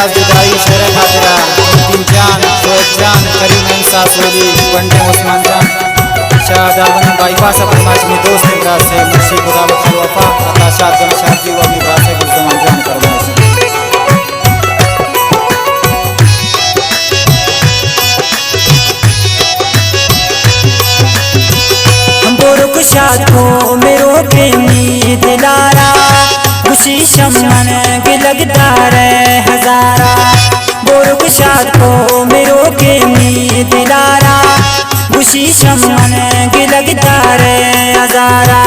फैयाज दिदाई शेर खातिरा तीन जान शोएब जान करीम इंसा सोली वनडे उस्मान जान शाहदावन बाईपास अपने माशमी दोस्त इमराज से मुर्शी खुदावत वफा अताशात गन शादी व इमराज से गुज़मान जान करवाए से शाद को मेरो प्रेमी दिलारा खुशी शमन के लगता रे हजारा बोरुक शाद को मेरो प्रेमी दिलारा खुशी शमन के लगता रे हजारा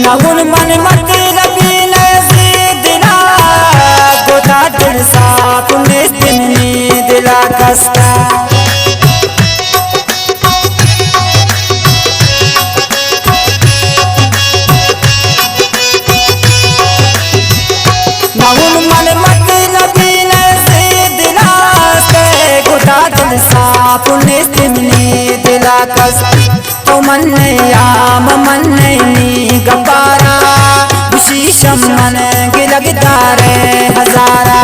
नगुन मन मत लबी दिला गोता दिल सा तुमने दिननी दिला कस्ता नगुन मन मत लबी दिला गोता दिल सा तुमने दिननी दिला कस्ता तो मन याम मन नी गपारा खुशी शमन के लगता रे हजारा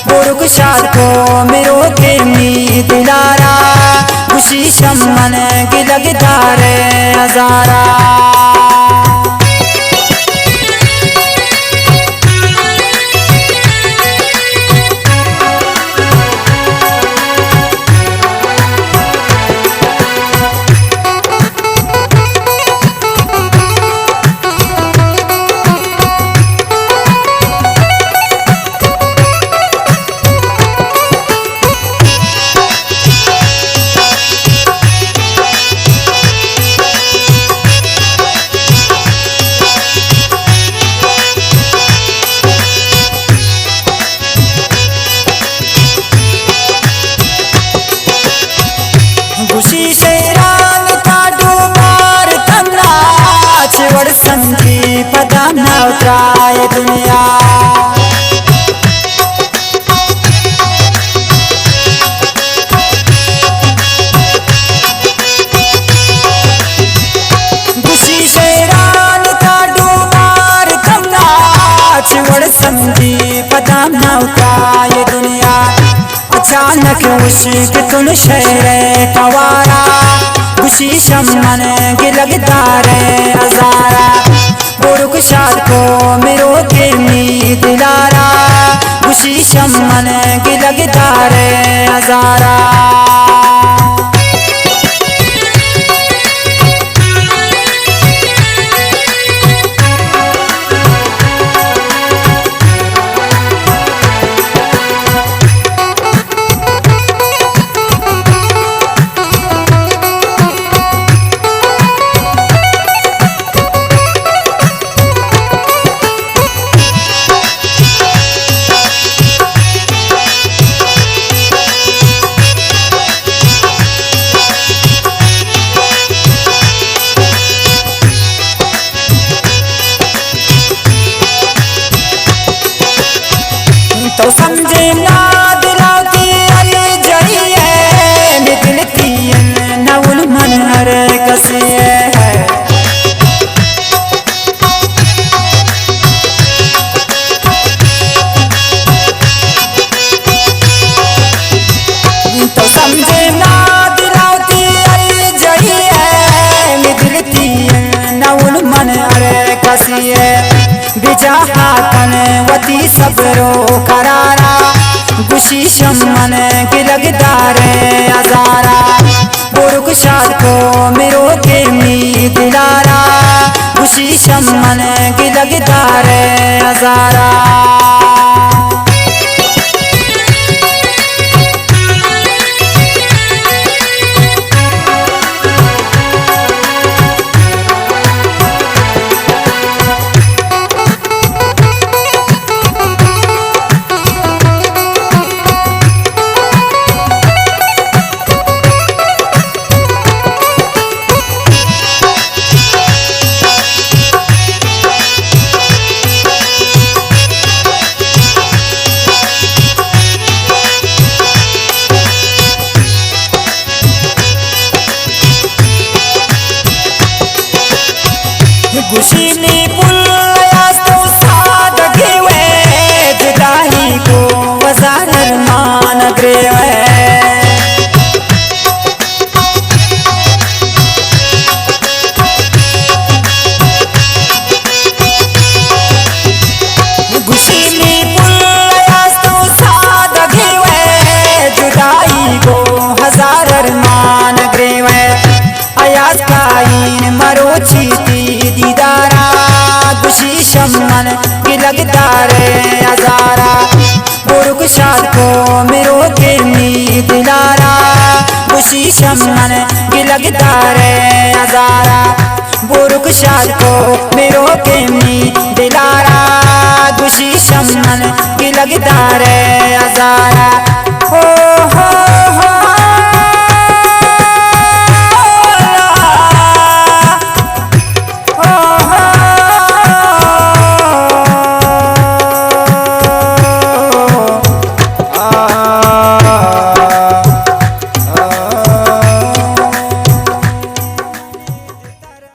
बोरुक शाद को मेरो प्रेमी दिलारा खुशी शमन के लगता रे हजारा खुशी शेरान का डूबार तमना छिवड़ संजी पता न उतराए दुनिया खुशी शेरान का डूबार तमना छिवड़ संजी पता न उतराए दुनिया अचानक उश्क तुम शहर कवारा खुशी शमन के लगता रे हजारा बोरुक शाद को मेरो प्रेमी दिलारा खुशी शमन के लगता रे हजारा तो समझे ना दिलाती अरे जइए निकलती नवल मन हर कसे है तो समझे ना दिलाती अरे जइए निकलती नवल मन हर कसे बिजहा कन वती सबरो करारा खुशी शमन के लगता रे हजारा बोरुक शाद को मेरो प्रेमी दिलारा खुशी शमन के लगता रे हजारा गुशीनी पुल्लास्तो सादगे वे जुदाई को वजार मान ग्रेवे गुशीनी पुल्लास्तो सादगे वे जुदाई को हजार मान ग्रेवे आयास काइन मरो चीती दीदारा गुशी शमन की लगता रे अजारा बुरुक शाद को मेरो के नी दिलारा गुशी शमन की लगता रे अजारा बुरुक शाद को मेरो के नी दिलारा गुशी शमन की लगता रे अजारा ओ